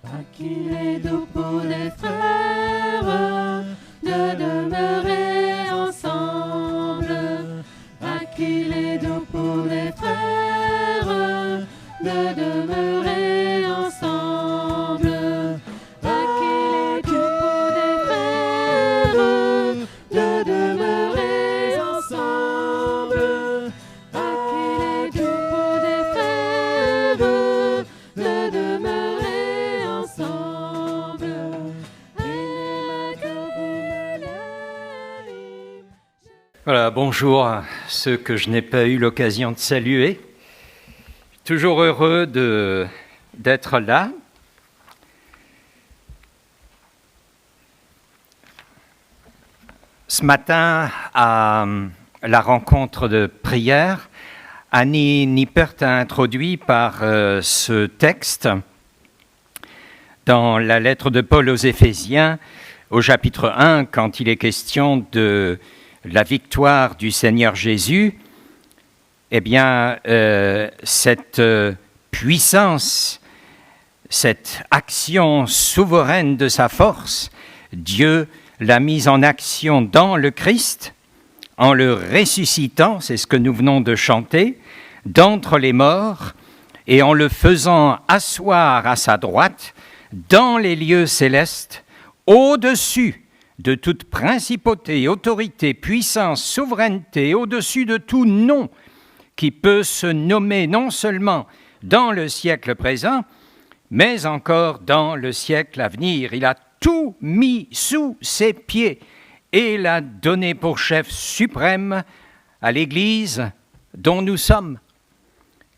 À qu'il est doux pour des frères de demeurer ensemble. À qu'il est doux pour des frères de demeurer ensemble. À qu'il est doux pour des frères de demeurer ensemble. À qu'il est doux pour des frères de demeurer ensemble. Voilà, bonjour à ceux que je n'ai pas eu l'occasion de saluer. Toujours heureux d'être là. Ce matin, à la rencontre de prière, Annie Nippert a introduit par ce texte dans la lettre de Paul aux Éphésiens, au chapitre 1, quand il est question de la victoire du Seigneur Jésus, eh bien, cette puissance, cette action souveraine de sa force, Dieu l'a mise en action dans le Christ, en le ressuscitant, c'est ce que nous venons de chanter, d'entre les morts, et en le faisant asseoir à sa droite, dans les lieux célestes, au-dessus de toute principauté, autorité, puissance, souveraineté, au-dessus de tout nom qui peut se nommer non seulement dans le siècle présent, mais encore dans le siècle à venir. Il a tout mis sous ses pieds et l'a donné pour chef suprême à l'Église dont nous sommes,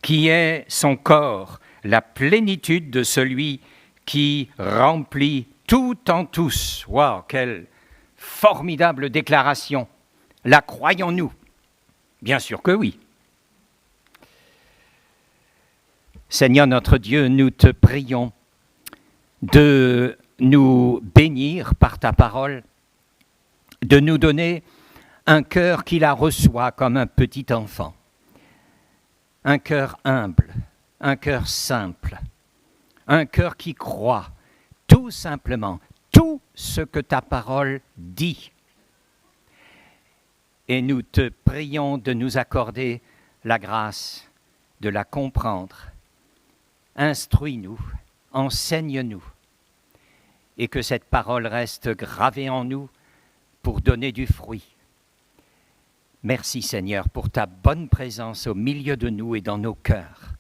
qui est son corps, la plénitude de celui qui remplit tout en tous. Waouh, quelle formidable déclaration! La croyons-nous? Bien sûr que oui. Seigneur notre Dieu, nous te prions de nous bénir par ta parole, de nous donner un cœur qui la reçoit comme un petit enfant, un cœur humble, un cœur simple, un cœur qui croit tout simplement tout ce que ta parole dit. Et nous te prions de nous accorder la grâce de la comprendre. Instruis-nous, enseigne-nous, et que cette parole reste gravée en nous pour donner du fruit. Merci Seigneur pour ta bonne présence au milieu de nous et dans nos cœurs.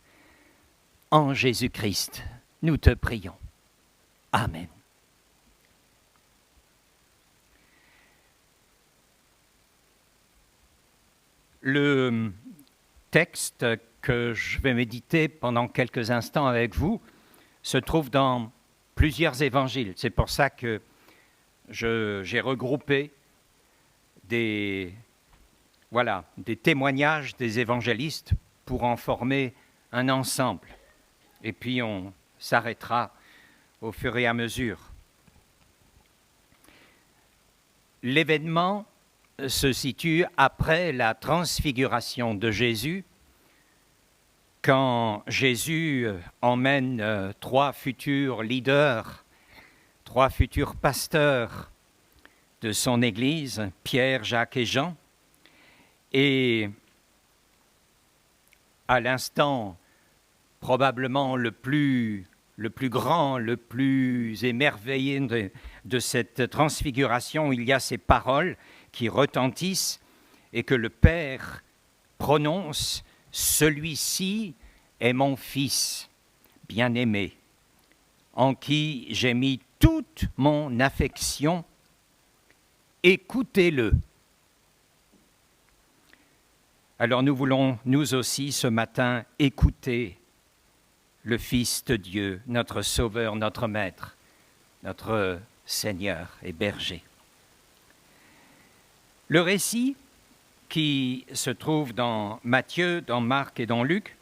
En Jésus-Christ, nous te prions. Amen. Le texte que je vais méditer pendant quelques instants avec vous se trouve dans plusieurs évangiles. C'est pour ça que j'ai regroupé des témoignages des évangélistes pour en former un ensemble. Et puis on s'arrêtera au fur et à mesure. L'événement se situe après la transfiguration de Jésus, quand Jésus emmène trois futurs leaders, trois futurs pasteurs de son Église, Pierre, Jacques et Jean, et à l'instant probablement le plus grand, le plus émerveillé de cette transfiguration, il y a ces paroles qui retentissent et que le Père prononce: « Celui-ci est mon Fils bien-aimé, en qui j'ai mis toute mon affection, écoutez-le. » Alors nous voulons, nous aussi, ce matin, écouter le Fils de Dieu, notre Sauveur, notre Maître, notre Seigneur et Berger. Le récit qui se trouve dans Matthieu, dans Marc et dans Luc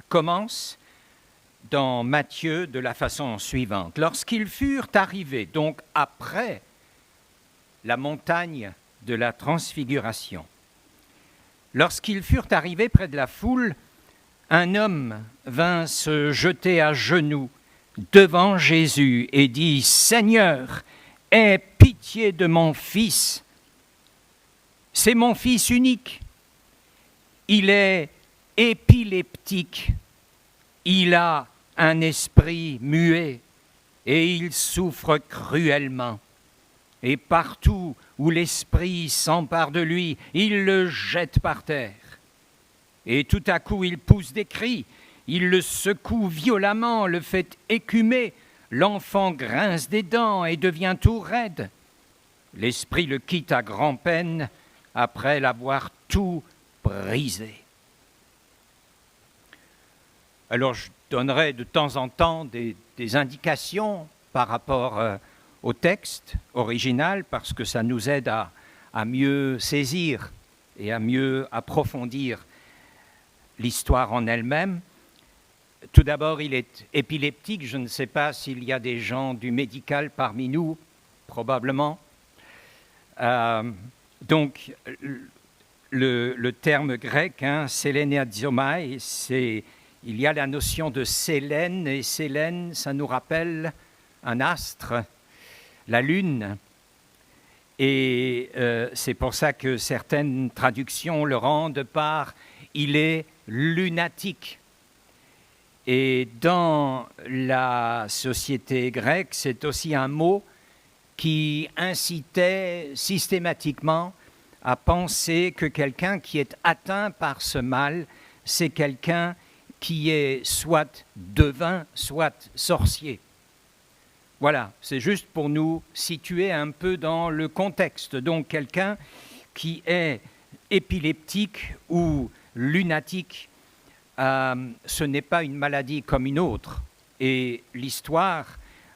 commence dans Matthieu de la façon suivante. Lorsqu'ils furent arrivés, donc après la montagne de la transfiguration, lorsqu'ils furent arrivés près de la foule, un homme vint se jeter à genoux devant Jésus et dit « Seigneur, aie pitié de mon fils. C'est mon fils unique. Il est épileptique. Il a un esprit muet et il souffre cruellement. Et partout où l'esprit s'empare de lui, il le jette par terre. Et tout à coup, il pousse des cris, il le secoue violemment, le fait écumer. L'enfant grince des dents et devient tout raide. L'esprit le quitte à grand-peine après l'avoir tout brisé. » Alors je donnerai de temps en temps des indications par rapport au texte original parce que ça nous aide à mieux saisir et à mieux approfondir l'histoire en elle-même. Tout d'abord, il est épileptique. Je ne sais pas s'il y a des gens du médical parmi nous, probablement. Donc, le terme grec, séléniazomai, il y a la notion de Sélène, et Sélène, ça nous rappelle un astre, la lune. Et c'est pour ça que certaines traductions le rendent par « il est lunatique ». Et dans la société grecque, c'est aussi un mot qui incitait systématiquement à penser que quelqu'un qui est atteint par ce mal, c'est quelqu'un qui est soit devin, soit sorcier. Voilà, c'est juste pour nous situer un peu dans le contexte. Donc quelqu'un qui est épileptique ou lunatique, ce n'est pas une maladie comme une autre. Et l'histoire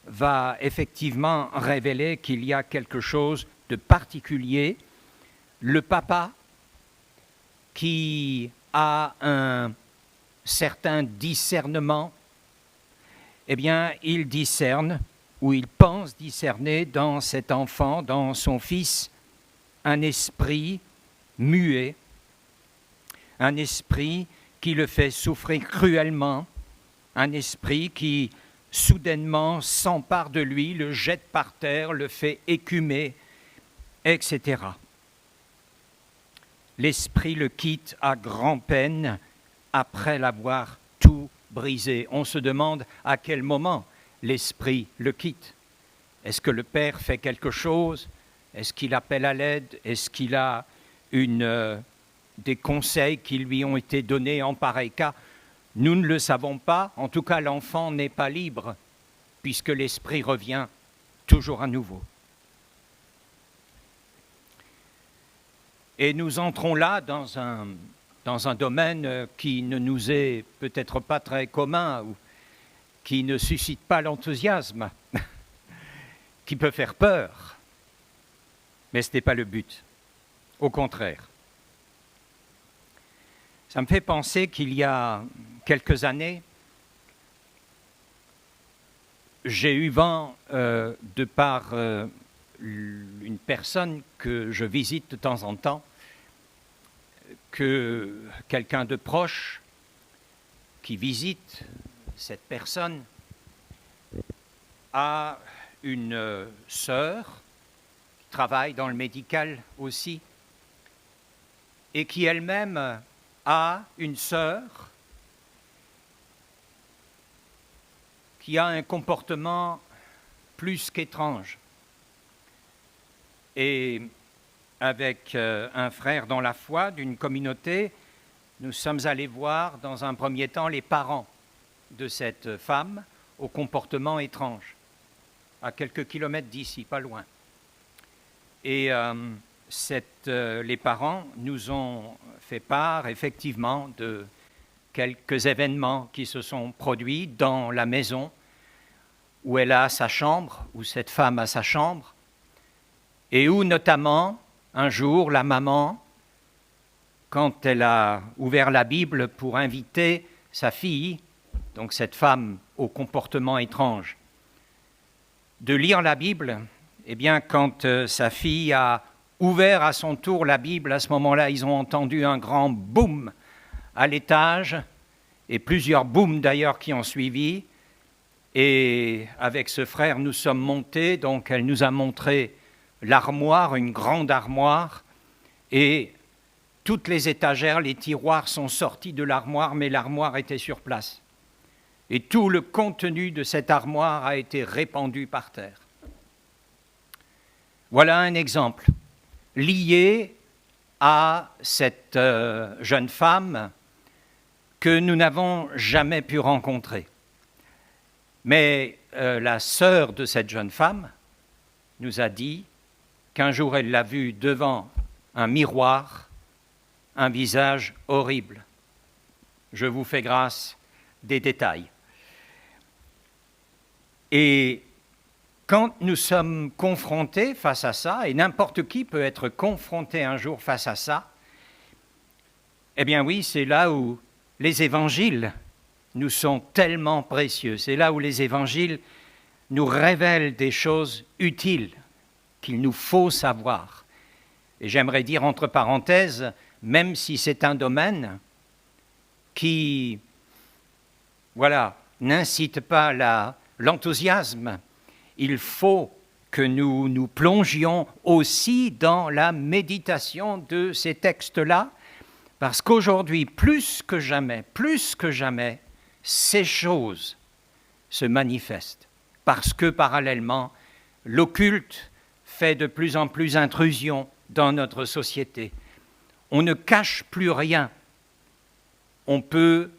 va effectivement révéler qu'il y a quelque chose de particulier. Le papa, qui a un certain discernement, eh bien, il discerne, ou il pense discerner dans cet enfant, dans son fils, un esprit muet, un esprit qui le fait souffrir cruellement, un esprit qui soudainement s'empare de lui, le jette par terre, le fait écumer, etc. L'esprit le quitte à grand-peine après l'avoir tout brisé. On se demande à quel moment l'esprit le quitte. Est-ce que le père fait quelque chose? Est-ce qu'il appelle à l'aide? Est-ce qu'il a des conseils qui lui ont été donnés en pareil cas? Nous ne le savons pas. En tout cas, l'enfant n'est pas libre, puisque l'esprit revient toujours à nouveau. Et nous entrons là dans un domaine qui ne nous est peut-être pas très commun, ou qui ne suscite pas l'enthousiasme, qui peut faire peur. Mais ce n'est pas le but. Au contraire. Ça me fait penser qu'il y a quelques années, j'ai eu vent, de par une personne que je visite de temps en temps, que quelqu'un de proche qui visite cette personne a une sœur qui travaille dans le médical aussi et qui elle-même a une sœur qui a un comportement plus qu'étrange. Et avec un frère dans la foi d'une communauté, nous sommes allés voir dans un premier temps les parents de cette femme au comportement étrange, à quelques kilomètres d'ici, pas loin. Et les parents nous ont fait part effectivement de quelques événements qui se sont produits dans la maison où elle a sa chambre, où cette femme a sa chambre, et où notamment, un jour, la maman, quand elle a ouvert la Bible pour inviter sa fille, donc cette femme au comportement étrange, de lire la Bible, eh bien, quand sa fille a ouvert à son tour la Bible, à ce moment-là, ils ont entendu un grand boum à l'étage, et plusieurs booms d'ailleurs qui ont suivi, Et avec ce frère, nous sommes montés, donc elle nous a montré l'armoire, une grande armoire, et toutes les étagères, les tiroirs sont sortis de l'armoire, mais l'armoire était sur place. Et tout le contenu de cette armoire a été répandu par terre. Voilà un exemple lié à cette jeune femme que nous n'avons jamais pu rencontrer. Mais la sœur de cette jeune femme nous a dit qu'un jour elle l'a vue devant un miroir, un visage horrible. Je vous fais grâce des détails. Et quand nous sommes confrontés face à ça, et n'importe qui peut être confronté un jour face à ça, eh bien oui, c'est là où les évangiles nous sont tellement précieux. C'est là où les évangiles nous révèlent des choses utiles qu'il nous faut savoir. Et j'aimerais dire entre parenthèses, même si c'est un domaine qui, n'incite pas l'enthousiasme, il faut que nous nous plongions aussi dans la méditation de ces textes-là, parce qu'aujourd'hui, plus que jamais, ces choses se manifestent, parce que parallèlement, l'occulte fait de plus en plus intrusion dans notre société. On ne cache plus rien. On peut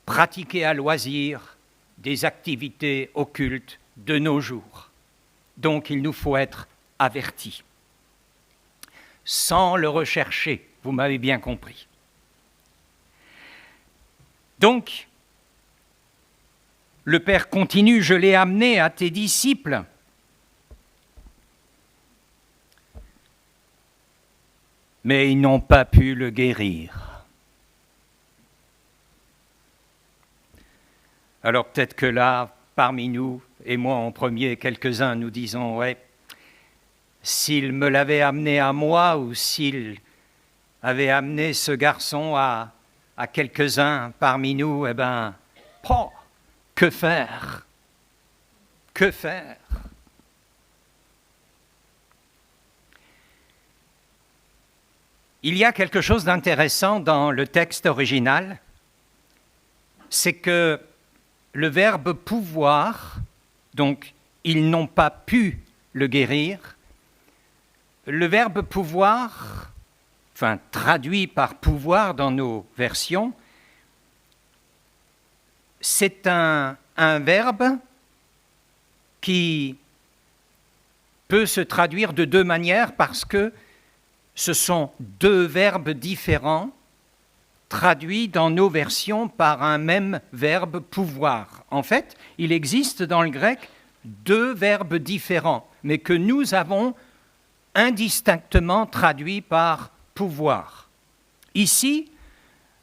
pratiquer à loisir des activités occultes de nos jours. Donc il nous faut être avertis, sans le rechercher, vous m'avez bien compris. Donc, le Père continue, je l'ai amené à tes disciples. Mais ils n'ont pas pu le guérir. Alors peut-être que là, parmi nous, et moi en premier, quelques-uns nous disons, ouais, s'il me l'avait amené à moi ou s'il avait amené ce garçon à quelques-uns parmi nous, eh bien, que faire? Que faire? Il y a quelque chose d'intéressant dans le texte original, c'est que le verbe « pouvoir », donc ils n'ont pas pu le guérir, le verbe « pouvoir », enfin traduit par « pouvoir » dans nos versions, c'est un verbe qui peut se traduire de deux manières parce que ce sont deux verbes différents traduits dans nos versions par un même verbe « pouvoir ». En fait, il existe dans le grec deux verbes différents, mais que nous avons indistinctement traduits par « pouvoir ». Ici,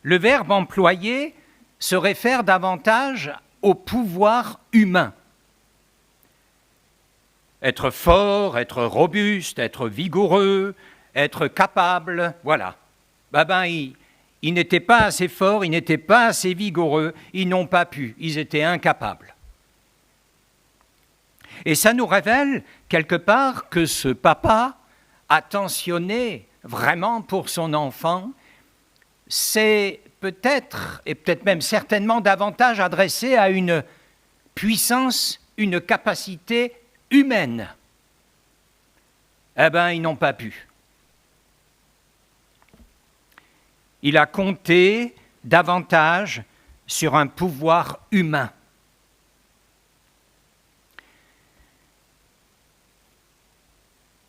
le verbe employé se réfère davantage au pouvoir humain. Être fort, être robuste, être vigoureux, être capable, voilà. Ils n'étaient pas assez forts, ils n'étaient pas assez vigoureux, ils n'ont pas pu, ils étaient incapables. Et ça nous révèle quelque part que ce papa attentionné vraiment pour son enfant, c'est peut-être, et peut-être même certainement davantage adressé à une puissance, une capacité humaine. Eh bien, ils n'ont pas pu. Il a compté davantage sur un pouvoir humain.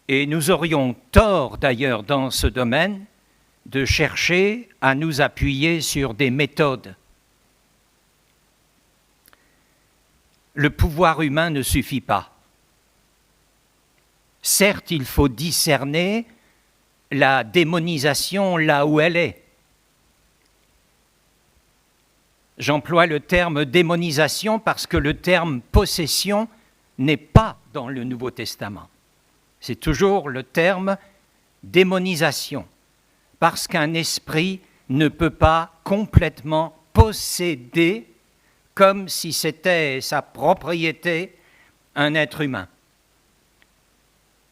Et nous aurions tort d'ailleurs dans ce domaine de chercher à nous appuyer sur des méthodes. Le pouvoir humain ne suffit pas. Certes, il faut discerner la démonisation là où elle est. J'emploie le terme démonisation parce que le terme possession n'est pas dans le Nouveau Testament. C'est toujours le terme démonisation, parce qu'un esprit ne peut pas complètement posséder comme si c'était sa propriété, un être humain.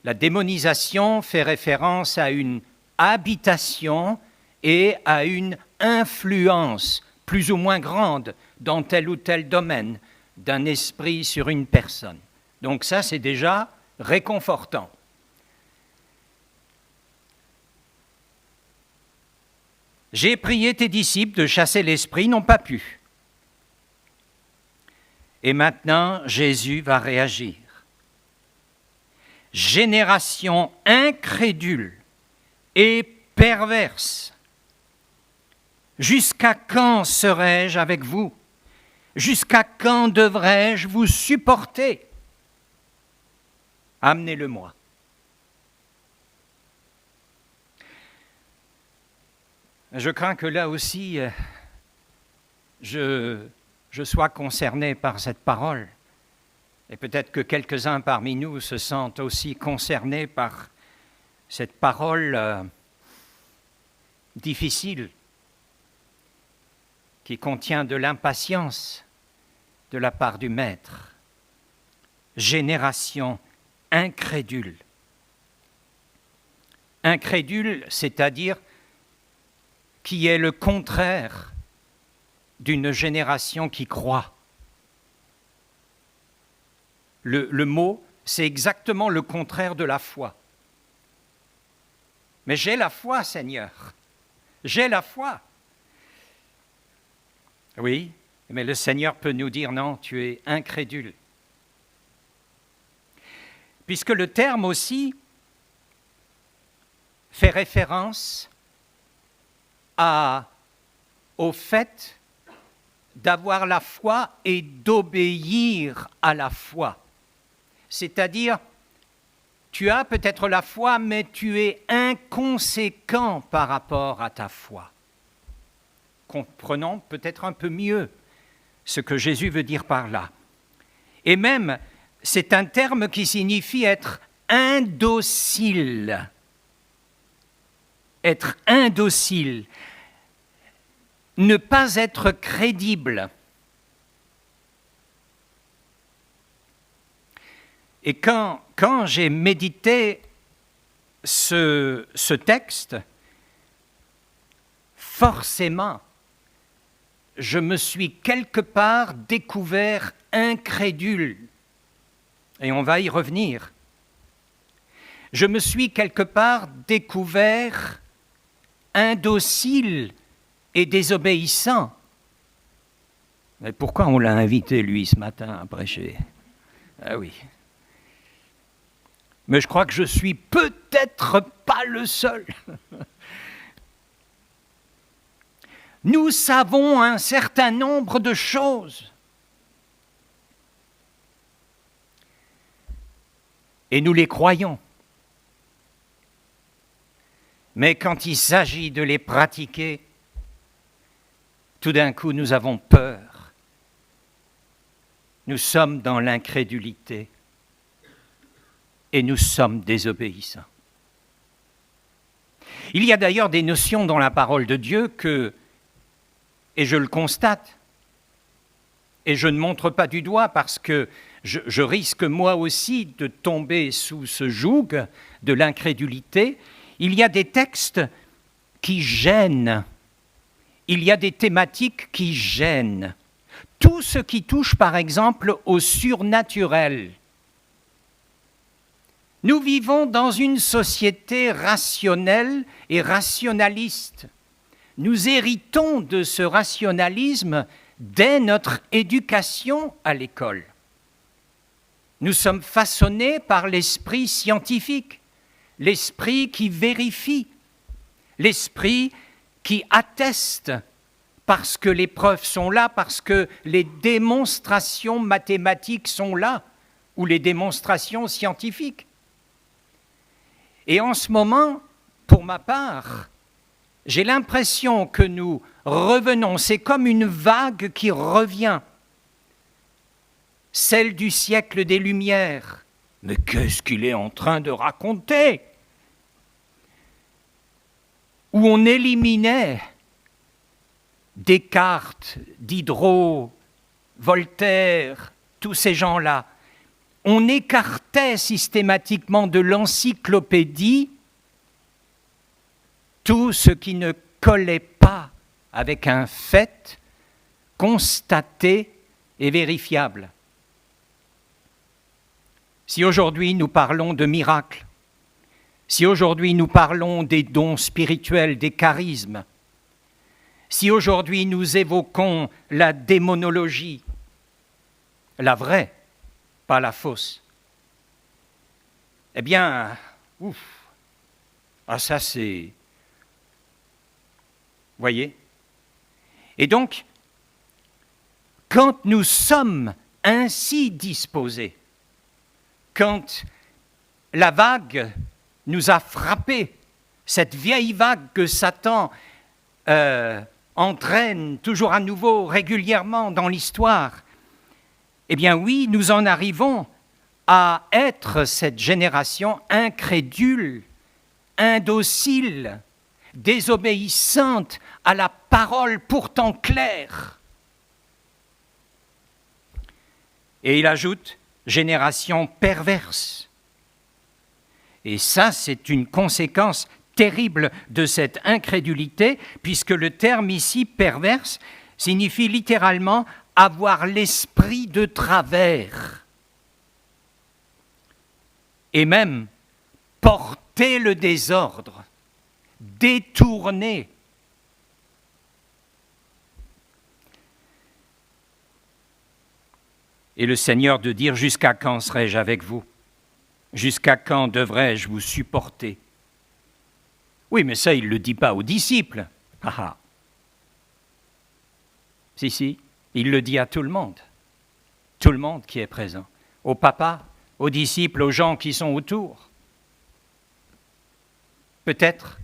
La démonisation fait référence à une habitation et à une influence plus ou moins grande dans tel ou tel domaine d'un esprit sur une personne. Donc ça, c'est déjà réconfortant. J'ai prié tes disciples de chasser l'esprit, ils n'ont pas pu. Et maintenant, Jésus va réagir. Génération incrédule et perverse. Jusqu'à quand serai-je avec vous? Jusqu'à quand devrais-je vous supporter? Amenez-le-moi. Je crains que là aussi, je sois concerné par cette parole. Et peut-être que quelques-uns parmi nous se sentent aussi concernés par cette parole difficile qui contient de l'impatience de la part du Maître. Génération incrédule. Incrédule, c'est-à-dire qui est le contraire d'une génération qui croit. Le mot, c'est exactement le contraire de la foi. Mais j'ai la foi, Seigneur. J'ai la foi. Oui, mais le Seigneur peut nous dire non, tu es incrédule. Puisque le terme aussi fait référence au fait d'avoir la foi et d'obéir à la foi. C'est-à-dire, tu as peut-être la foi, mais tu es inconséquent par rapport à ta foi. Comprenons peut-être un peu mieux ce que Jésus veut dire par là. Et même, c'est un terme qui signifie être indocile. Être indocile. Ne pas être crédible. Et quand j'ai médité ce texte, forcément, je me suis quelque part découvert incrédule. Et on va y revenir. Je me suis quelque part découvert indocile et désobéissant. Mais pourquoi on l'a invité, lui, ce matin, à prêcher? Ah oui. Mais je crois que je suis peut-être pas le seul. Nous savons un certain nombre de choses. Et nous les croyons. Mais quand il s'agit de les pratiquer, tout d'un coup, nous avons peur. Nous sommes dans l'incrédulité et nous sommes désobéissants. Il y a d'ailleurs des notions dans la parole de Dieu que, et je le constate, et je ne montre pas du doigt parce que je risque moi aussi de tomber sous ce joug de l'incrédulité, il y a des textes qui gênent. Il y a des thématiques qui gênent. Tout ce qui touche, par exemple, au surnaturel. Nous vivons dans une société rationnelle et rationaliste. Nous héritons de ce rationalisme dès notre éducation à l'école. Nous sommes façonnés par l'esprit scientifique, l'esprit qui vérifie, l'esprit qui atteste parce que les preuves sont là, parce que les démonstrations mathématiques sont là, ou les démonstrations scientifiques. Et en ce moment, pour ma part, j'ai l'impression que nous revenons, c'est comme une vague qui revient, celle du siècle des Lumières. Mais qu'est-ce qu'il est en train de raconter? Où on éliminait Descartes, Diderot, Voltaire, tous ces gens-là, on écartait systématiquement de l'encyclopédie tout ce qui ne collait pas avec un fait constaté et vérifiable. Si aujourd'hui nous parlons de miracles, si aujourd'hui nous parlons des dons spirituels, des charismes, si aujourd'hui nous évoquons la démonologie, la vraie, pas la fausse, eh bien, ça c'est... Voyez ? Et donc, quand nous sommes ainsi disposés, quand la vague nous a frappés, cette vieille vague que Satan entraîne toujours à nouveau, régulièrement dans l'histoire, eh bien oui, nous en arrivons à être cette génération incrédule, indocile, désobéissante à la parole pourtant claire. Et il ajoute, génération perverse. Et ça, c'est une conséquence terrible de cette incrédulité, puisque le terme ici, perverse, signifie littéralement avoir l'esprit de travers. Et même porter le désordre, détourner. Et le Seigneur de dire, jusqu'à quand serai-je avec vous ? Jusqu'à quand devrais-je vous supporter ? Oui, mais ça, il ne le dit pas aux disciples. Si, il le dit à tout le monde qui est présent, au papa, aux disciples, aux gens qui sont autour. Peut-être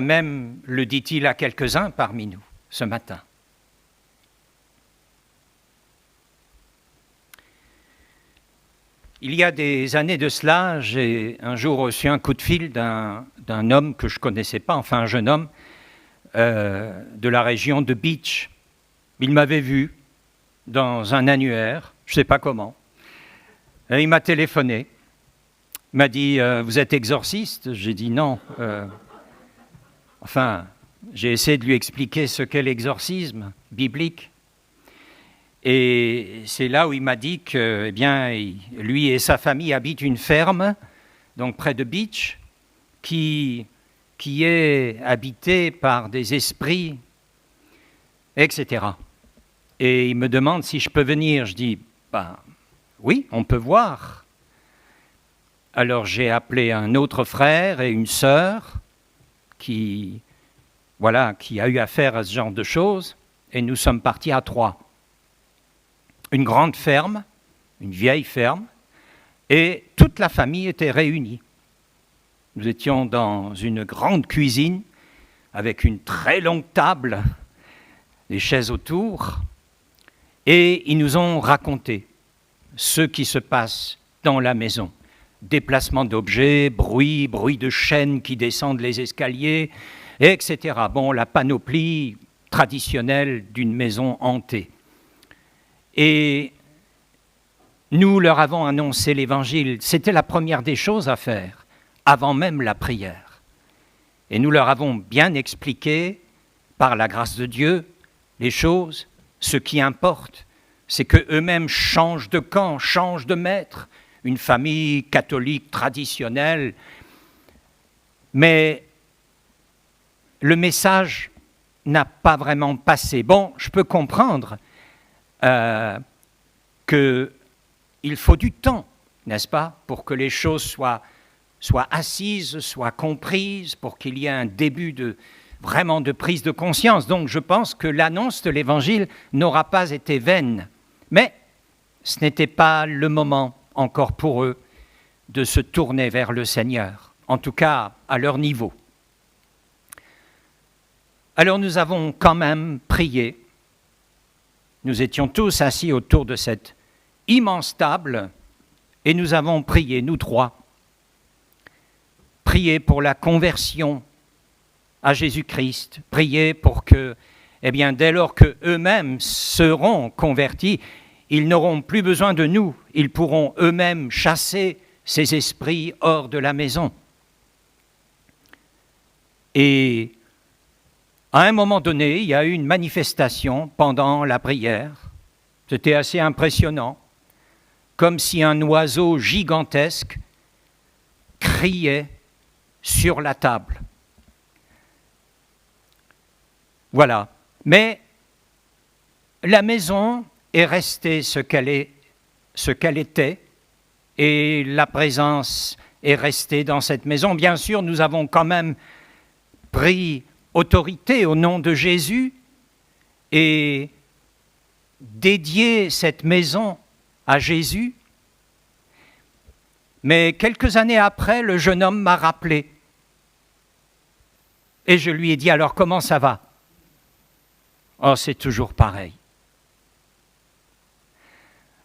même le dit-il à quelques-uns parmi nous ce matin. Il y a des années de cela, j'ai un jour reçu un coup de fil d'un homme que je ne connaissais pas, enfin un jeune homme de la région de Beach. Il m'avait vu dans un annuaire, je ne sais pas comment. Et il m'a téléphoné, il m'a dit « Vous êtes exorciste ?» J'ai dit « Non ». Enfin, j'ai essayé de lui expliquer ce qu'est l'exorcisme biblique. Et c'est là où il m'a dit que, lui et sa famille habitent une ferme, donc près de Beach, qui est habitée par des esprits, etc. Et il me demande si je peux venir. Je dis, oui, on peut voir. Alors j'ai appelé un autre frère et une sœur qui a eu affaire à ce genre de choses, et nous sommes partis à 3. Une grande ferme, une vieille ferme, et toute la famille était réunie. Nous étions dans une grande cuisine, avec une très longue table, des chaises autour, et ils nous ont raconté ce qui se passe dans la maison. Déplacement d'objets, bruit de chaînes qui descendent les escaliers, etc. La panoplie traditionnelle d'une maison hantée. Et nous leur avons annoncé l'Évangile. C'était la première des choses à faire, avant même la prière. Et nous leur avons bien expliqué, par la grâce de Dieu, les choses. Ce qui importe, c'est qu'eux-mêmes changent de camp, changent de maître. Une famille catholique traditionnelle. Mais le message n'a pas vraiment passé. Je peux comprendre qu'il faut du temps, n'est-ce pas, pour que les choses soient assises, soient comprises, pour qu'il y ait un début vraiment de prise de conscience. Donc je pense que l'annonce de l'Évangile n'aura pas été vaine. Mais ce n'était pas le moment encore pour eux de se tourner vers le Seigneur, en tout cas à leur niveau. Alors nous avons quand même prié. Nous étions tous assis autour de cette immense table et nous avons prié, nous 3. Prié pour la conversion à Jésus-Christ, prié pour que eh bien, dès lors qu'eux-mêmes seront convertis, ils n'auront plus besoin de nous. Ils pourront eux-mêmes chasser ces esprits hors de la maison. Et à un moment donné, il y a eu une manifestation pendant la prière. C'était assez impressionnant, comme si un oiseau gigantesque criait sur la table. Voilà. Mais la maison est restée ce qu'elle était, et la présence est restée dans cette maison. Bien sûr, nous avons quand même pris autorité au nom de Jésus et dédié cette maison à Jésus. Mais quelques années après, le jeune homme m'a rappelé et je lui ai dit, alors comment ça va ? Oh, c'est toujours pareil.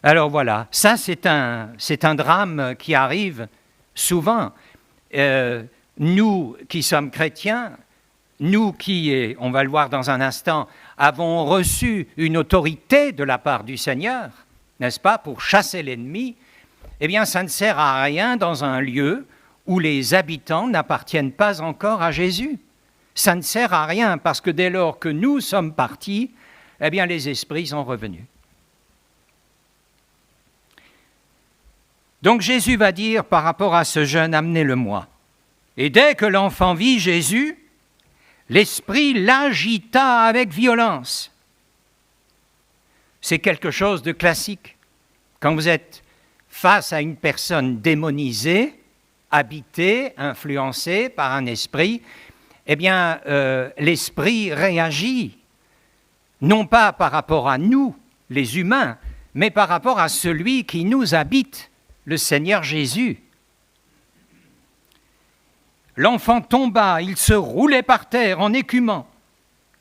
Alors voilà, ça c'est un drame qui arrive souvent. Nous qui sommes chrétiens, nous qui, on va le voir dans un instant, avons reçu une autorité de la part du Seigneur, n'est-ce pas, pour chasser l'ennemi, eh bien ça ne sert à rien dans un lieu où les habitants n'appartiennent pas encore à Jésus. Ça ne sert à rien parce que dès lors que nous sommes partis, eh bien les esprits sont revenus. Donc Jésus va dire par rapport à ce jeune, amenez-le-moi. Et dès que l'enfant vit Jésus, l'esprit l'agita avec violence. C'est quelque chose de classique. Quand vous êtes face à une personne démonisée, habitée, influencée par un esprit, eh bien, l'esprit réagit, non pas par rapport à nous, les humains, mais par rapport à celui qui nous habite, le Seigneur Jésus. L'enfant tomba, il se roulait par terre en écumant.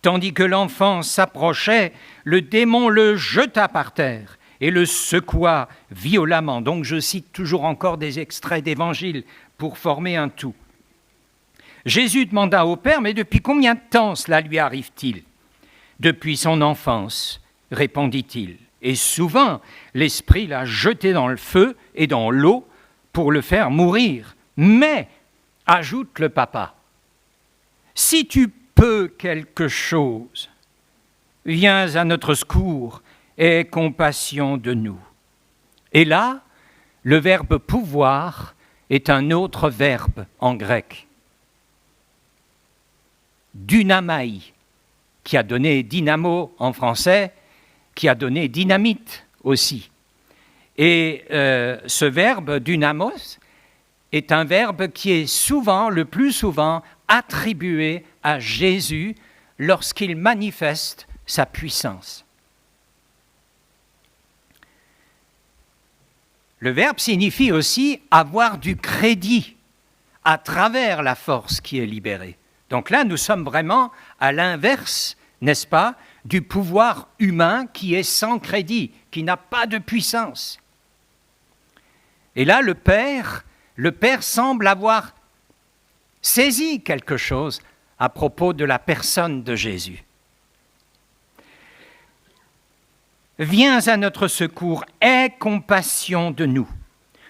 Tandis que l'enfant s'approchait, le démon le jeta par terre et le secoua violemment. Donc je cite toujours encore des extraits d'évangile pour former un tout. Jésus demanda au Père, mais depuis combien de temps cela lui arrive-t-il ? Depuis son enfance, répondit-il. Et souvent, l'esprit l'a jeté dans le feu et dans l'eau pour le faire mourir. Mais, ajoute le papa, si tu peux quelque chose, viens à notre secours et aie compassion de nous. Et là, le verbe pouvoir est un autre verbe en grec. Dynamai, qui a donné dynamo en français, qui a donné dynamite aussi. Et ce verbe dynamos est un verbe qui est souvent, le plus souvent, attribué à Jésus lorsqu'il manifeste sa puissance. Le verbe signifie aussi avoir du crédit à travers la force qui est libérée. Donc là, nous sommes vraiment à l'inverse, n'est-ce pas, du pouvoir humain qui est sans crédit, qui n'a pas de puissance. Et là, le Père semble avoir saisi quelque chose à propos de la personne de Jésus. Viens à notre secours, aie compassion de nous.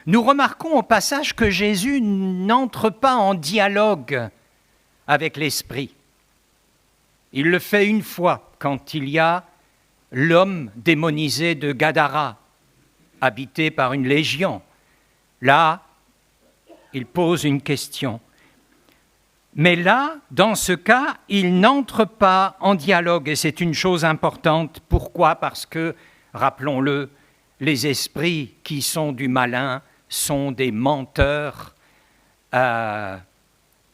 Nous remarquons au passage que Jésus n'entre pas en dialogue avec l'esprit. Il le fait une fois quand il y a l'homme démonisé de Gadara, habité par une légion. Là, il pose une question. Mais là, dans ce cas, il n'entre pas en dialogue et c'est une chose importante. Pourquoi ? Parce que, rappelons-le, les esprits qui sont du malin sont des menteurs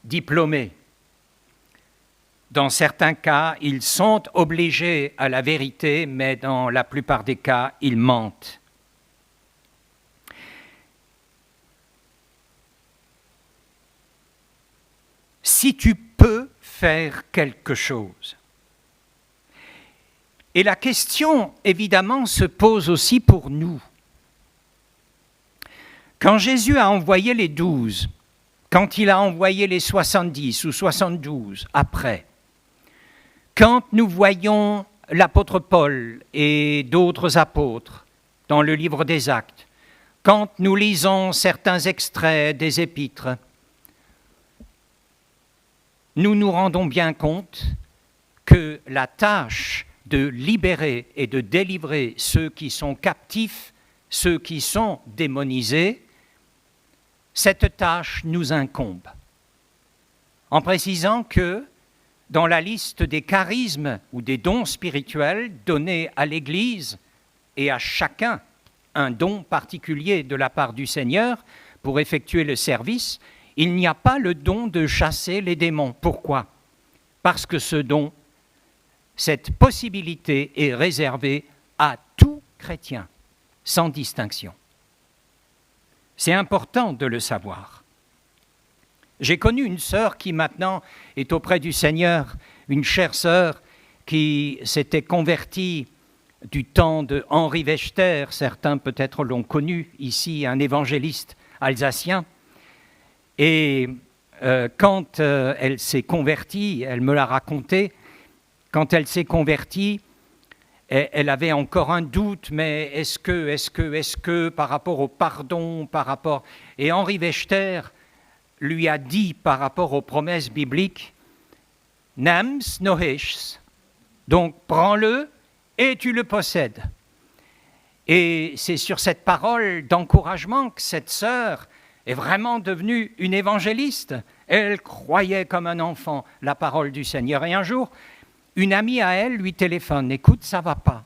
diplômés. Dans certains cas, ils sont obligés à la vérité, mais dans la plupart des cas, ils mentent. Si tu peux faire quelque chose. Et la question, évidemment, se pose aussi pour nous. Quand Jésus a envoyé les 12, quand il a envoyé les 70 ou 72 après, Quand nous voyons l'apôtre Paul et d'autres apôtres dans le livre des Actes, quand nous lisons certains extraits des épîtres, nous nous rendons bien compte que la tâche de libérer et de délivrer ceux qui sont captifs, ceux qui sont démonisés, cette tâche nous incombe. En précisant que dans la liste des charismes ou des dons spirituels donnés à l'Église et à chacun un don particulier de la part du Seigneur pour effectuer le service, il n'y a pas le don de chasser les démons. Pourquoi ? Parce que ce don, cette possibilité est réservée à tout chrétien, sans distinction. C'est important de le savoir. J'ai connu une sœur qui maintenant est auprès du Seigneur, une chère sœur qui s'était convertie du temps de Henri Wechter, certains peut-être l'ont connu ici, un évangéliste alsacien. Et quand elle s'est convertie, elle me l'a raconté, quand elle s'est convertie, elle avait encore un doute, mais est-ce que, par rapport au pardon, par rapport... Et Henri Wechter lui a dit par rapport aux promesses bibliques, « Nams nohesh », donc prends-le et tu le possèdes. Et c'est sur cette parole d'encouragement que cette sœur est vraiment devenue une évangéliste. Elle croyait comme un enfant la parole du Seigneur. Et un jour, une amie à elle lui téléphone, « Écoute, ça va pas,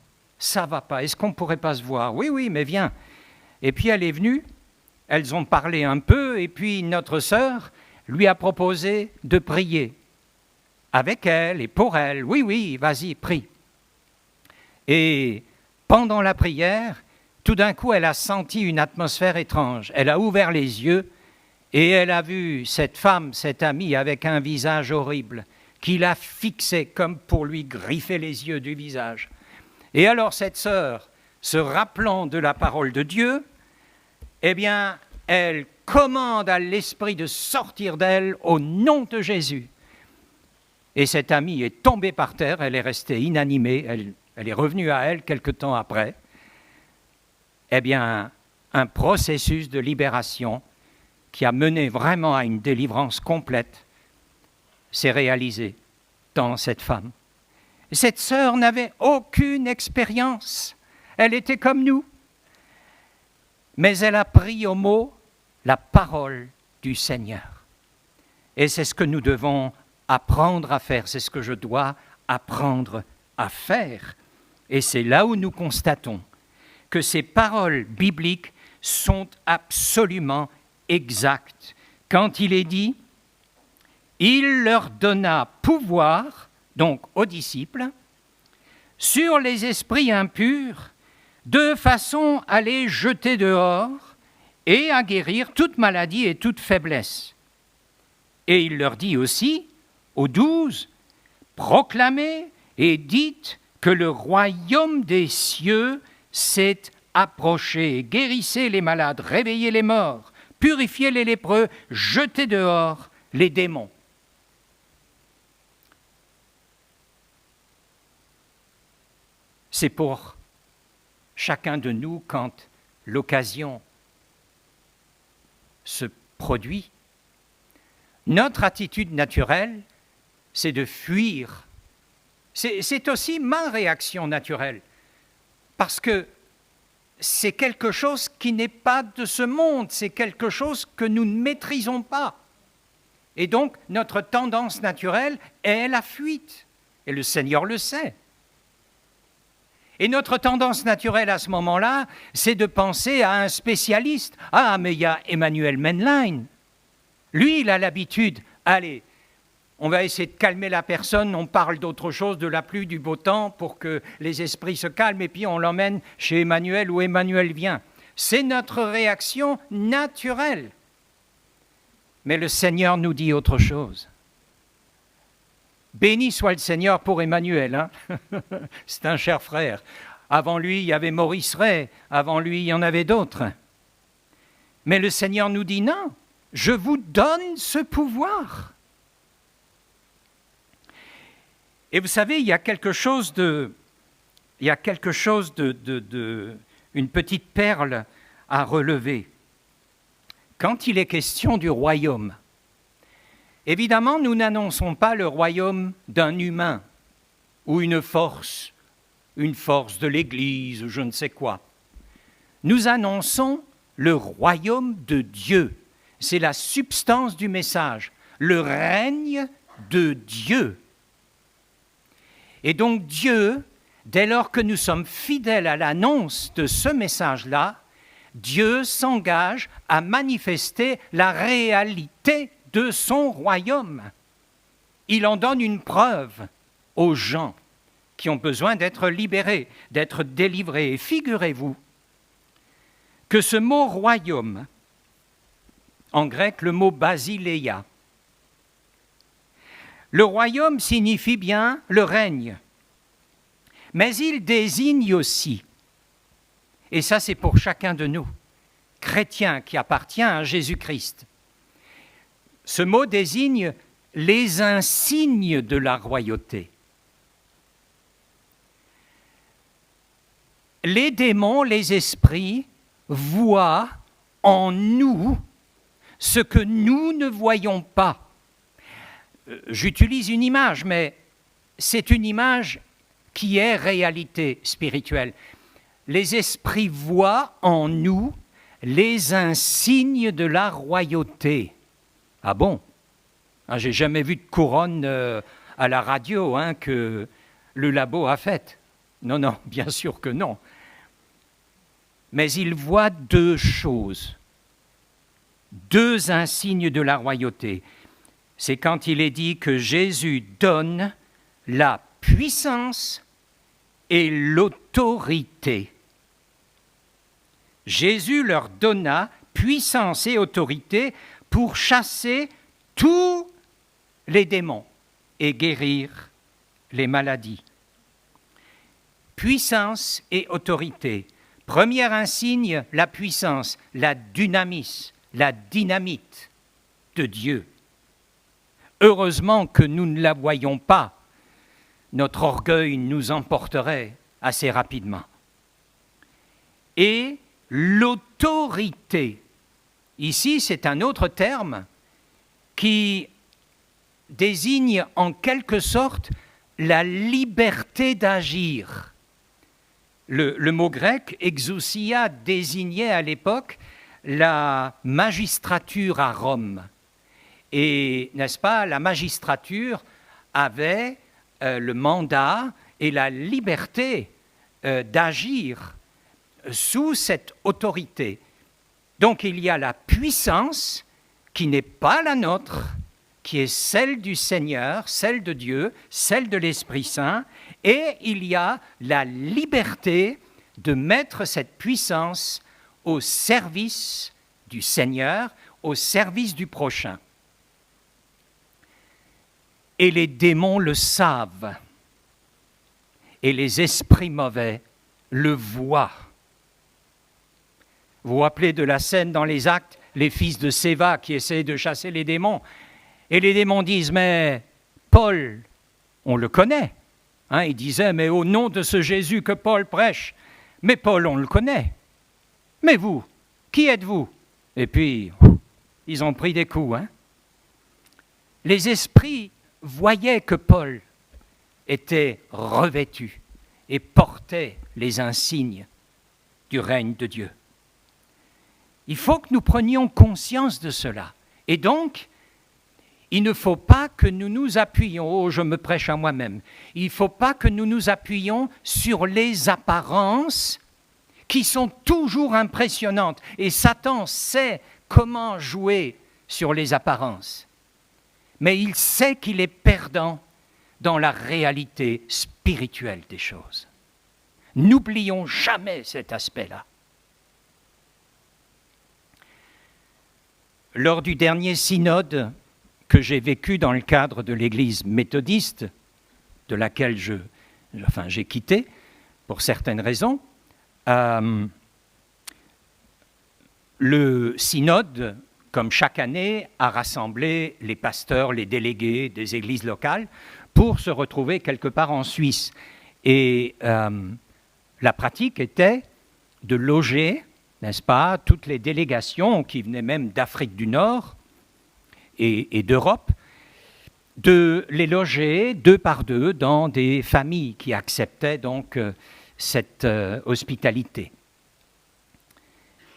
est-ce qu'on ne pourrait pas se voir ?»« Oui, mais viens. » Et puis elle est venue, elles ont parlé un peu, et puis notre sœur lui a proposé de prier avec elle et pour elle. « Oui, vas-y, prie. » Et pendant la prière, tout d'un coup, elle a senti une atmosphère étrange. Elle a ouvert les yeux et elle a vu cette femme, cette amie, avec un visage horrible, qui la fixait comme pour lui griffer les yeux du visage. Et alors cette sœur, se rappelant de la parole de Dieu, eh bien, elle commande à l'esprit de sortir d'elle au nom de Jésus. Et cette amie est tombée par terre, elle est restée inanimée, elle est revenue à elle quelque temps après. Eh bien, un processus de libération qui a mené vraiment à une délivrance complète s'est réalisé dans cette femme. Cette sœur n'avait aucune expérience. Elle était comme nous. Mais elle a pris au mot la parole du Seigneur. Et c'est ce que nous devons apprendre à faire. C'est ce que je dois apprendre à faire. Et c'est là où nous constatons que ces paroles bibliques sont absolument exactes. Quand il est dit « Il leur donna pouvoir », donc aux disciples, sur les esprits impurs, de façon à les jeter dehors et à guérir toute maladie et toute faiblesse. Et il leur dit aussi, aux 12, « Proclamez et dites que le royaume des cieux s'est approché. Guérissez les malades, réveillez les morts, purifiez les lépreux, jetez dehors les démons. » C'est pour chacun de nous quand l'occasion se produit. Notre attitude naturelle, c'est de fuir. C'est aussi ma réaction naturelle, parce que c'est quelque chose qui n'est pas de ce monde, c'est quelque chose que nous ne maîtrisons pas. Et donc, notre tendance naturelle est la fuite, et le Seigneur le sait. Et notre tendance naturelle à ce moment-là, c'est de penser à un spécialiste. « Ah, mais il y a Emmanuel Männlein. Lui, il a l'habitude. Allez, on va essayer de calmer la personne, on parle d'autre chose, de la pluie, du beau temps, pour que les esprits se calment, et puis on l'emmène chez Emmanuel où Emmanuel vient. » C'est notre réaction naturelle. Mais le Seigneur nous dit autre chose. Béni soit le Seigneur pour Emmanuel, hein. C'est un cher frère. Avant lui, il y avait Maurice Ray, avant lui, il y en avait d'autres. Mais le Seigneur nous dit non, je vous donne ce pouvoir. Et vous savez, il y a quelque chose une petite perle à relever. Quand il est question du royaume, évidemment, nous n'annonçons pas le royaume d'un humain ou une force de l'Église ou je ne sais quoi. Nous annonçons le royaume de Dieu. C'est la substance du message, le règne de Dieu. Et donc Dieu, dès lors que nous sommes fidèles à l'annonce de ce message-là, Dieu s'engage à manifester la réalité de son royaume. Il en donne une preuve aux gens qui ont besoin d'être libérés, d'être délivrés. Et figurez-vous que ce mot royaume, en grec le mot basileia, le royaume signifie bien le règne, mais il désigne aussi, et ça c'est pour chacun de nous, chrétiens qui appartient à Jésus-Christ, ce mot désigne les insignes de la royauté. Les démons, les esprits, voient en nous ce que nous ne voyons pas. J'utilise une image, mais c'est une image qui est réalité spirituelle. Les esprits voient en nous les insignes de la royauté. Ah bon? J'ai jamais vu de couronne à la radio que le labo a faite. Non, bien sûr que non. Mais ils voient deux choses, deux insignes de la royauté. C'est quand il est dit que Jésus donne la puissance et l'autorité. Jésus leur donna puissance et autorité pour chasser tous les démons et guérir les maladies. Puissance et autorité. Premier insigne, la puissance, la dynamis, la dynamite de Dieu. Heureusement que nous ne la voyons pas. Notre orgueil nous emporterait assez rapidement. Et l'autorité. Ici, c'est un autre terme qui désigne en quelque sorte la liberté d'agir. Le mot grec, exousia, désignait à l'époque la magistrature à Rome. Et, n'est-ce pas, la magistrature avait le mandat et la liberté d'agir sous cette autorité. Donc il y a la puissance qui n'est pas la nôtre, qui est celle du Seigneur, celle de Dieu, celle de l'Esprit Saint, et il y a la liberté de mettre cette puissance au service du Seigneur, au service du prochain. Et les démons le savent, et les esprits mauvais le voient. Vous vous rappelez de la scène dans les Actes, les fils de Séva qui essaient de chasser les démons, et les démons disent, mais Paul, on le connaît. Il disait, mais au nom de ce Jésus que Paul prêche, mais Paul, on le connaît. Mais vous, qui êtes-vous? Et puis, ils ont pris des coups. Les esprits voyaient que Paul était revêtu et portait les insignes du règne de Dieu. Il faut que nous prenions conscience de cela. Et donc, il ne faut pas que nous nous appuyions, je me prêche à moi-même, il ne faut pas que nous nous appuyions sur les apparences qui sont toujours impressionnantes. Et Satan sait comment jouer sur les apparences. Mais il sait qu'il est perdant dans la réalité spirituelle des choses. N'oublions jamais cet aspect-là. Lors du dernier synode que j'ai vécu dans le cadre de l'Église méthodiste, de laquelle j'ai quitté pour certaines raisons, le synode, comme chaque année, a rassemblé les pasteurs, les délégués des églises locales pour se retrouver quelque part en Suisse. Et la pratique était de loger, n'est-ce pas, toutes les délégations qui venaient même d'Afrique du Nord et d'Europe, de les loger 2 par 2 dans des familles qui acceptaient donc cette hospitalité.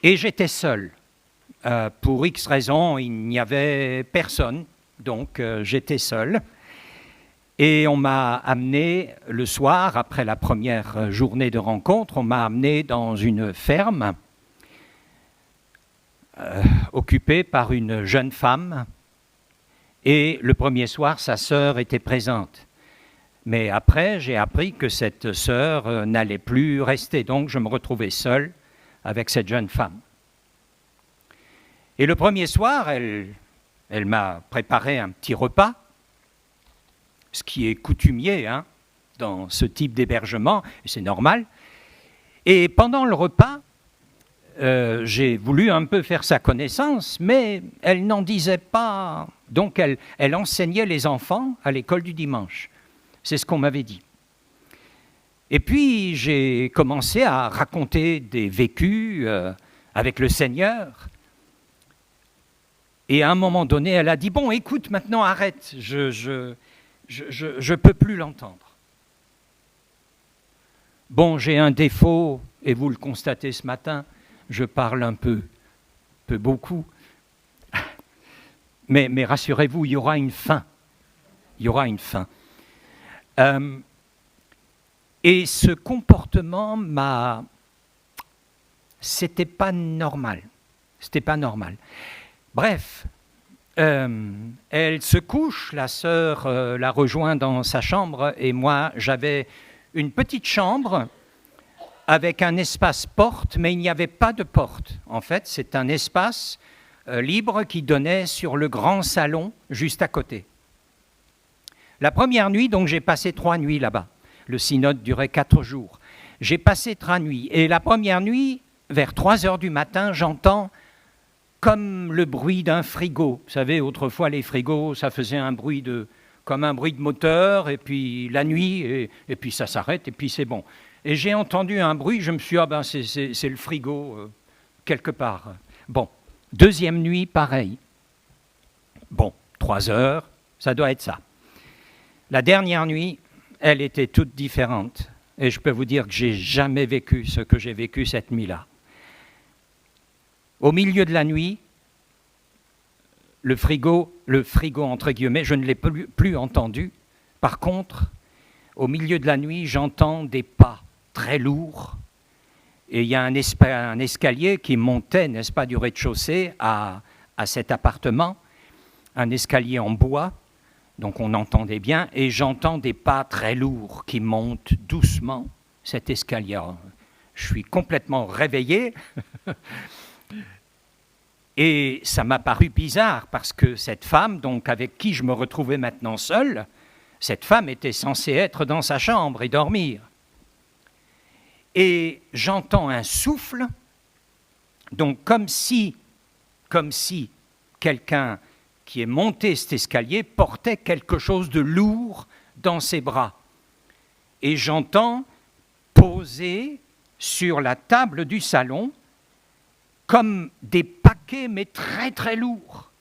Et j'étais seul. Pour X raisons, il n'y avait personne, donc j'étais seul. Et on m'a amené le soir, après la première journée de rencontre, on m'a amené dans une ferme occupée par une jeune femme. Et le premier soir, sa sœur était présente. Mais après, j'ai appris que cette sœur n'allait plus rester. Donc, je me retrouvais seul avec cette jeune femme. Et le premier soir, elle m'a préparé un petit repas, ce qui est coutumier dans ce type d'hébergement, et c'est normal. Et pendant le repas, j'ai voulu un peu faire sa connaissance, mais elle n'en disait pas. Donc elle enseignait les enfants à l'école du dimanche. C'est ce qu'on m'avait dit. Et puis j'ai commencé à raconter des vécus avec le Seigneur. Et à un moment donné, elle a dit « Bon, écoute, maintenant arrête, je peux plus l'entendre. » Bon, j'ai un défaut, et vous le constatez ce matin, je parle un peu beaucoup. Mais rassurez-vous, il y aura une fin. Il y aura une fin. Et ce comportement c'était pas normal. C'était pas normal. Bref, elle se couche, la sœur la rejoint dans sa chambre, et moi, j'avais une petite chambre avec un espace porte, mais il n'y avait pas de porte. En fait, c'est un espace libre qui donnait sur le grand salon juste à côté. La première nuit, donc j'ai passé 3 nuits là-bas. Le synode durait 4 jours. J'ai passé 3 nuits. Et la première nuit, vers 3 heures du matin, j'entends comme le bruit d'un frigo. Vous savez, autrefois, les frigos, ça faisait comme un bruit de moteur, et puis la nuit, et puis ça s'arrête, et puis c'est bon. Et j'ai entendu un bruit, je me suis dit, c'est le frigo, quelque part. Bon, deuxième nuit, pareil. Bon, 3 heures, ça doit être ça. La dernière nuit, elle était toute différente. Et je peux vous dire que j'ai jamais vécu ce que j'ai vécu cette nuit-là. Au milieu de la nuit, le frigo entre guillemets, je ne l'ai plus entendu. Par contre, au milieu de la nuit, j'entends des pas très lourds. Et il y a un escalier qui montait, n'est-ce pas, du rez-de-chaussée à cet appartement. Un escalier en bois, donc on entendait bien. Et j'entends des pas très lourds qui montent doucement cet escalier. Je suis complètement réveillé. Et ça m'a paru bizarre parce que cette femme, donc avec qui je me retrouvais maintenant seul, cette femme était censée être dans sa chambre et dormir. Et j'entends un souffle, donc comme si quelqu'un qui est monté cet escalier portait quelque chose de lourd dans ses bras. Et j'entends poser sur la table du salon comme des paquets, mais très très lourds.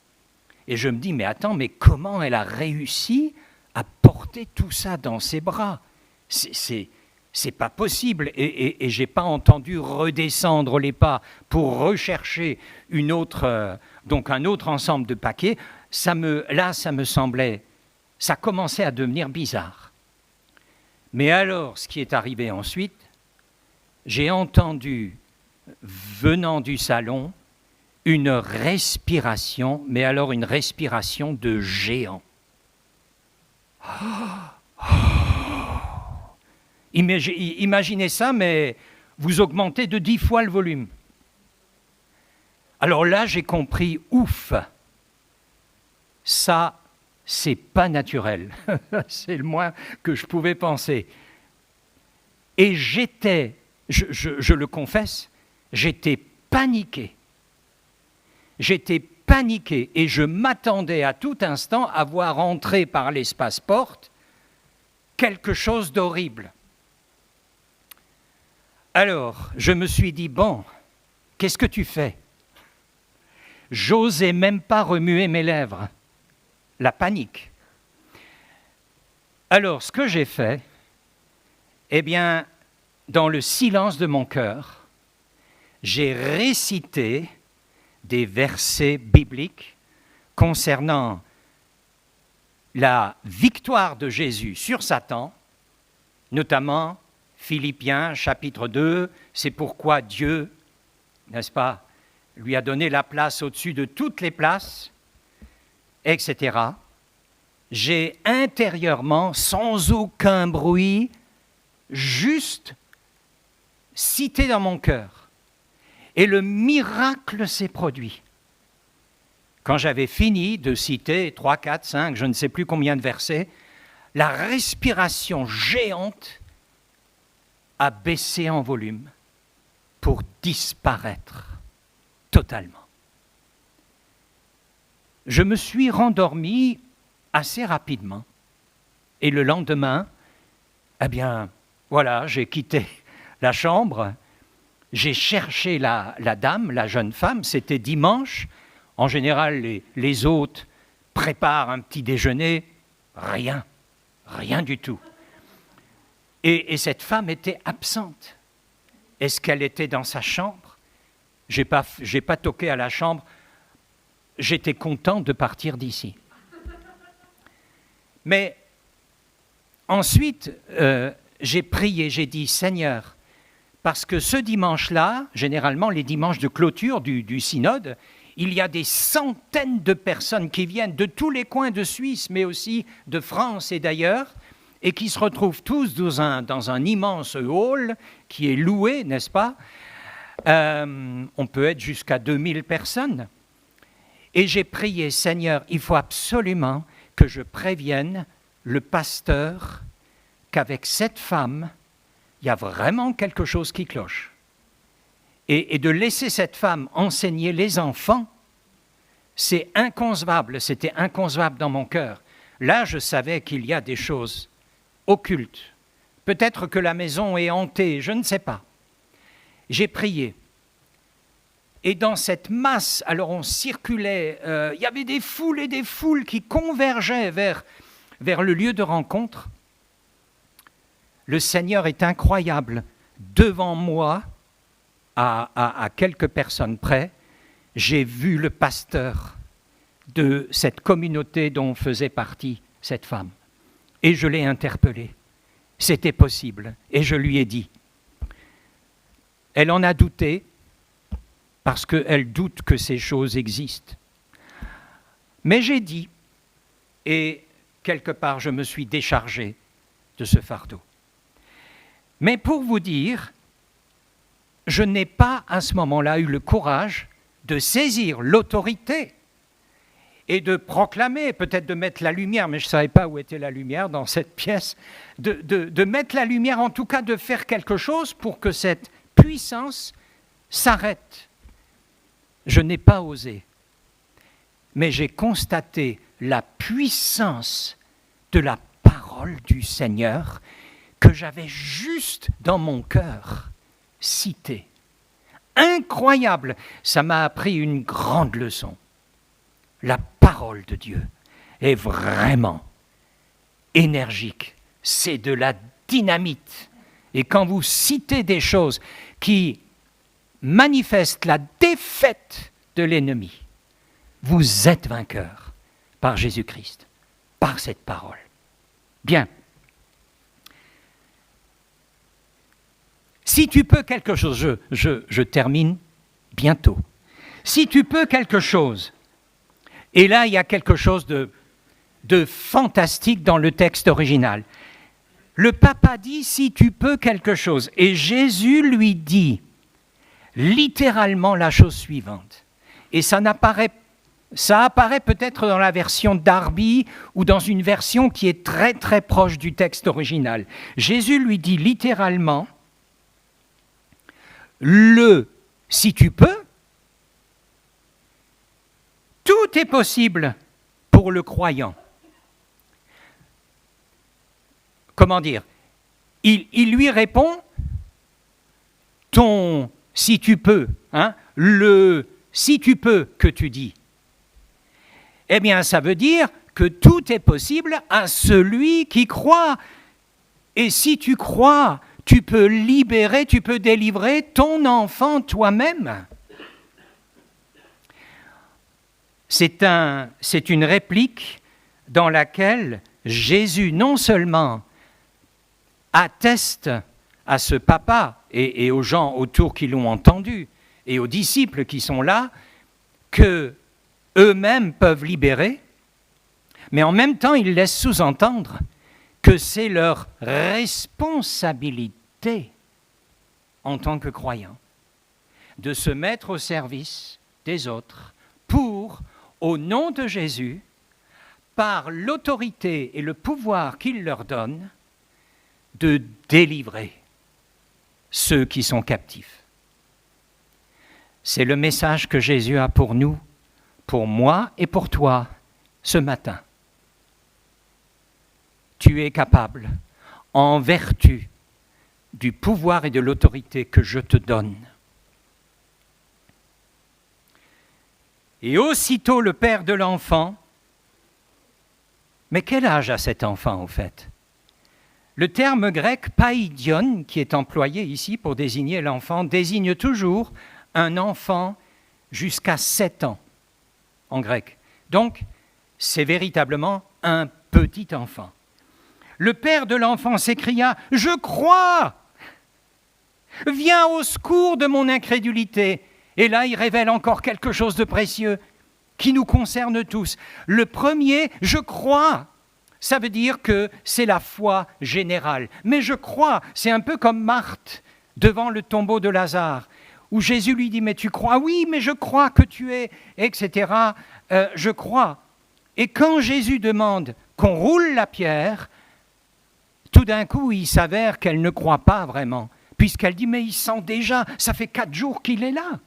Et je me dis, mais attends, mais comment elle a réussi à porter tout ça dans ses bras ? C'est pas possible. Et j'ai pas entendu redescendre les pas pour rechercher donc un autre ensemble de paquets. Ça me semblait, ça commençait à devenir bizarre. Mais alors, ce qui est arrivé ensuite, j'ai entendu, venant du salon, une respiration, mais alors une respiration de géant. Imaginez ça, mais vous augmentez de 10 fois le volume. Alors là, j'ai compris, ouf, ça, c'est pas naturel. C'est le moins que je pouvais penser. Et j'étais, je le confesse, j'étais paniqué. J'étais paniqué et je m'attendais à tout instant à voir entrer par l'espace porte quelque chose d'horrible. Alors, je me suis dit, bon, qu'est-ce que tu fais ? J'osais même pas remuer mes lèvres. La panique. Alors, ce que j'ai fait, eh bien, dans le silence de mon cœur, j'ai récité des versets bibliques concernant la victoire de Jésus sur Satan, notamment Philippiens chapitre 2, c'est pourquoi Dieu, n'est-ce pas, lui a donné la place au-dessus de toutes les places, etc. J'ai intérieurement, sans aucun bruit, juste cité dans mon cœur. Et le miracle s'est produit. Quand j'avais fini de citer 3, 4, 5, je ne sais plus combien de versets, la respiration géante a baissé en volume pour disparaître totalement. Je me suis rendormi assez rapidement. Et le lendemain, eh bien, voilà, j'ai quitté la chambre, j'ai cherché la dame, la jeune femme, c'était dimanche. En général, les hôtes préparent un petit déjeuner, rien du tout. Et cette femme était absente. Est-ce qu'elle était dans sa chambre ? J'ai pas toqué à la chambre. J'étais content de partir d'ici. Mais ensuite, j'ai prié, j'ai dit, Seigneur, parce que ce dimanche-là, généralement les dimanches de clôture du synode, il y a des centaines de personnes qui viennent de tous les coins de Suisse, mais aussi de France et d'ailleurs, et qui se retrouvent tous dans un immense hall qui est loué, n'est-ce pas ? On peut être jusqu'à 2000 personnes. Et j'ai prié, Seigneur, il faut absolument que je prévienne le pasteur qu'avec cette femme, il y a vraiment quelque chose qui cloche. Et de laisser cette femme enseigner les enfants, c'est inconcevable, c'était inconcevable dans mon cœur. Là, je savais qu'il y a des choses occultes. Peut-être que la maison est hantée, je ne sais pas. J'ai prié. Et dans cette masse, alors on circulait, il y avait des foules et des foules qui convergeaient vers le lieu de rencontre. Le Seigneur est incroyable. Devant moi, à quelques personnes près, j'ai vu le pasteur de cette communauté dont faisait partie cette femme. Et je l'ai interpellé. C'était possible. Et je lui ai dit. Elle en a douté, parce qu'elle doute que ces choses existent. Mais j'ai dit, et quelque part je me suis déchargé de ce fardeau. Mais pour vous dire, je n'ai pas à ce moment-là eu le courage de saisir l'autorité et de proclamer, peut-être de mettre la lumière, mais je ne savais pas où était la lumière dans cette pièce, de mettre la lumière, en tout cas de faire quelque chose pour que cette puissance s'arrête. Je n'ai pas osé, mais j'ai constaté la puissance de la parole du Seigneur que j'avais juste dans mon cœur citée. Incroyable, ça m'a appris une grande leçon. La parole de Dieu est vraiment énergique, c'est de la dynamite. Et quand vous citez des choses qui manifestent la défaite de l'ennemi, vous êtes vainqueur par Jésus-Christ, par cette parole. Bien. Si tu peux quelque chose, je termine bientôt. Si tu peux quelque chose, et là il y a quelque chose de fantastique dans le texte original. Le papa dit, si tu peux quelque chose, et Jésus lui dit littéralement la chose suivante, et ça apparaît peut-être dans la version Darby ou dans une version qui est très très proche du texte original. Jésus lui dit littéralement, si tu peux, tout est possible pour le croyant. comment dire, il lui répond, si tu peux, hein, le si tu peux que tu dis. Eh bien, ça veut dire que tout est possible à celui qui croit. Et si tu crois, tu peux libérer, tu peux délivrer ton enfant toi-même. C'est une réplique dans laquelle Jésus non seulement atteste à ce papa et aux gens autour qui l'ont entendu et aux disciples qui sont là que eux-mêmes peuvent libérer, mais en même temps il laisse sous-entendre que c'est leur responsabilité en tant que croyants de se mettre au service des autres pour, au nom de Jésus, par l'autorité et le pouvoir qu'il leur donne, de délivrer ceux qui sont captifs. C'est le message que Jésus a pour nous, pour moi et pour toi, ce matin. Tu es capable, en vertu du pouvoir et de l'autorité que je te donne. Et aussitôt le père de l'enfant, mais quel âge a cet enfant au fait ? Le terme grec païdion, qui est employé ici pour désigner l'enfant, désigne toujours un enfant jusqu'à 7 ans en grec. Donc, c'est véritablement un petit enfant. Le père de l'enfant s'écria « Je crois ! Viens au secours de mon incrédulité !» Et là, il révèle encore quelque chose de précieux qui nous concerne tous. Le premier, je crois, ça veut dire que c'est la foi générale. Mais je crois, c'est un peu comme Marthe devant le tombeau de Lazare, où Jésus lui dit, mais tu crois ? Oui, mais je crois que tu es, etc. Je crois. Et quand Jésus demande qu'on roule la pierre, tout d'un coup, il s'avère qu'elle ne croit pas vraiment, puisqu'elle dit, mais il sent déjà, ça fait 4 jours qu'il est là.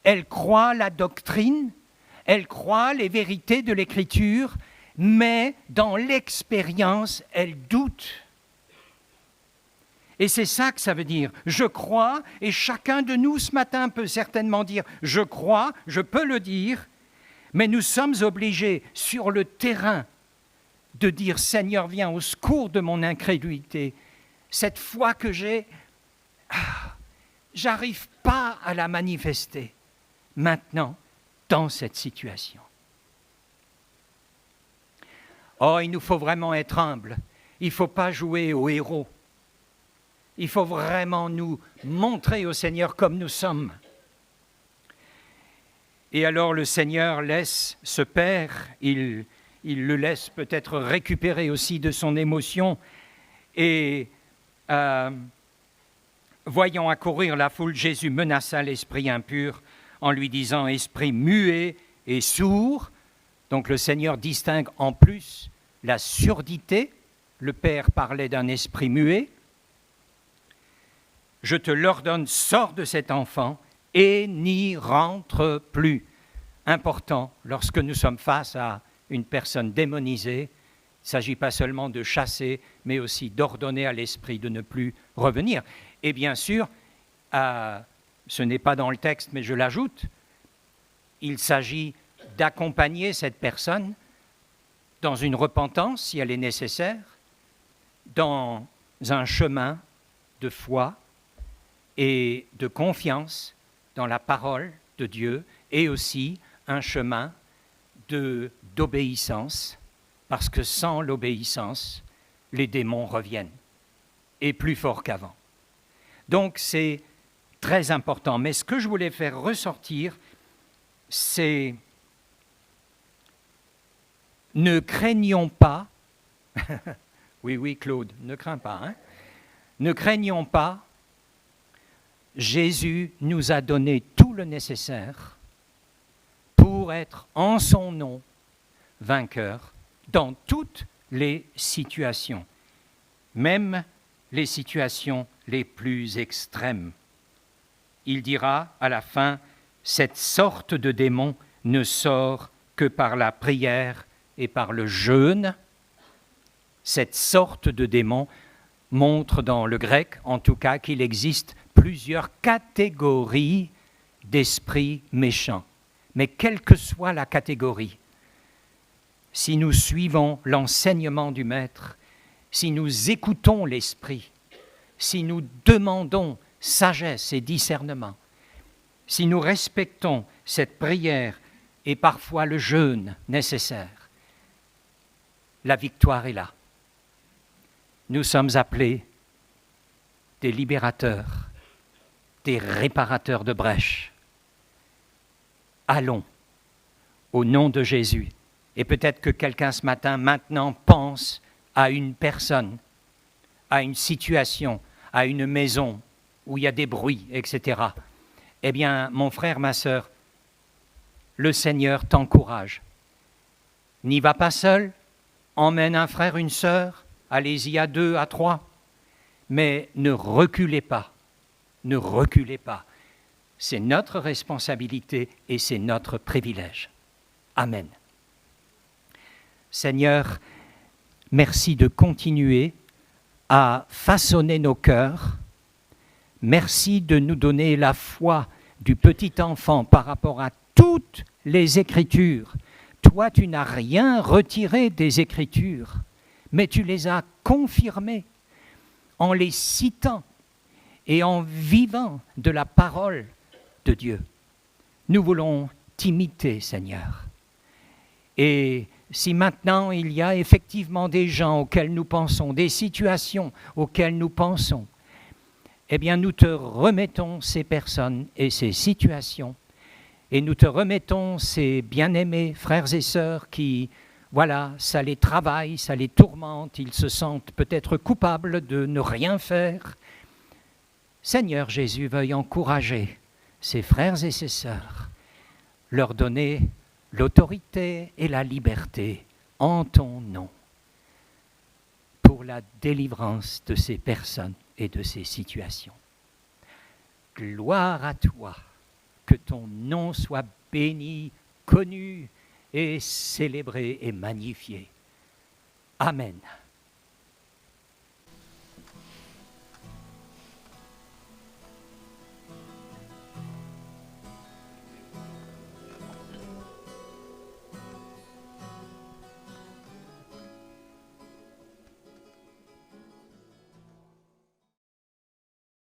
Elle croit la doctrine, elle croit les vérités de l'Écriture, mais dans l'expérience, elle doute. Et c'est ça que ça veut dire. Je crois, et chacun de nous ce matin peut certainement dire, je crois, je peux le dire, mais nous sommes obligés sur le terrain de dire, Seigneur, viens au secours de mon incrédulité. Cette foi que j'ai, j'arrive pas à la manifester maintenant dans cette situation. Oh, il nous faut vraiment être humbles. Il ne faut pas jouer au héros. Il faut vraiment nous montrer au Seigneur comme nous sommes. Et alors le Seigneur laisse ce père, il le laisse peut-être récupérer aussi de son émotion. Et voyant accourir la foule, Jésus menaça l'esprit impur en lui disant « Esprit muet et sourd ». Donc le Seigneur distingue en plus la surdité. Le Père parlait d'un esprit muet. « Je te l'ordonne, sors de cet enfant et n'y rentre plus ». Important, lorsque nous sommes face à une personne démonisée, il ne s'agit pas seulement de chasser, mais aussi d'ordonner à l'esprit de ne plus revenir. Et bien sûr, ce n'est pas dans le texte, mais je l'ajoute, il s'agit d'accompagner cette personne dans une repentance, si elle est nécessaire, dans un chemin de foi et de confiance dans la parole de Dieu, et aussi un chemin d'obéissance, parce que sans l'obéissance, les démons reviennent, et plus fort qu'avant. Donc c'est très important. Mais ce que je voulais faire ressortir, c'est ne craignons pas, oui Claude, ne crains pas, hein? Ne craignons pas, Jésus nous a donné tout le nécessaire pour être en son nom vainqueur dans toutes les situations, même les situations les plus extrêmes. Il dira à la fin, cette sorte de démon ne sort que par la prière et par le jeûne. cette sorte de démon montre dans le grec, en tout cas, qu'il existe plusieurs catégories d'esprits méchants. Mais quelle que soit la catégorie, si nous suivons l'enseignement du Maître, si nous écoutons l'Esprit, si nous demandons sagesse et discernement, si nous respectons cette prière et parfois le jeûne nécessaire, la victoire est là. Nous sommes appelés des libérateurs, des réparateurs de brèches. Allons, au nom de Jésus. Et peut-être que quelqu'un ce matin, maintenant, pense à une personne, à une situation, à une maison où il y a des bruits, etc. Eh bien, mon frère, ma sœur, le Seigneur t'encourage. N'y va pas seul, emmène un frère, une sœur, allez-y à 2, à 3, mais ne reculez pas, ne reculez pas. C'est notre responsabilité et c'est notre privilège. Amen. Seigneur, merci de continuer à façonner nos cœurs. Merci de nous donner la foi du petit enfant par rapport à toutes les Écritures. Toi, tu n'as rien retiré des Écritures, mais tu les as confirmées en les citant et en vivant de la parole de Dieu. Nous voulons t'imiter, Seigneur. Et si maintenant il y a effectivement des gens auxquels nous pensons, des situations auxquelles nous pensons, eh bien nous te remettons ces personnes et ces situations, et nous te remettons ces bien-aimés frères et sœurs qui, voilà, ça les travaille, ça les tourmente, ils se sentent peut-être coupables de ne rien faire. Seigneur Jésus, veuille encourager ces frères et ces sœurs, leur donner l'autorité et la liberté en ton nom pour la délivrance de ces personnes et de ces situations. Gloire à toi, que ton nom soit béni, connu et célébré et magnifié. Amen.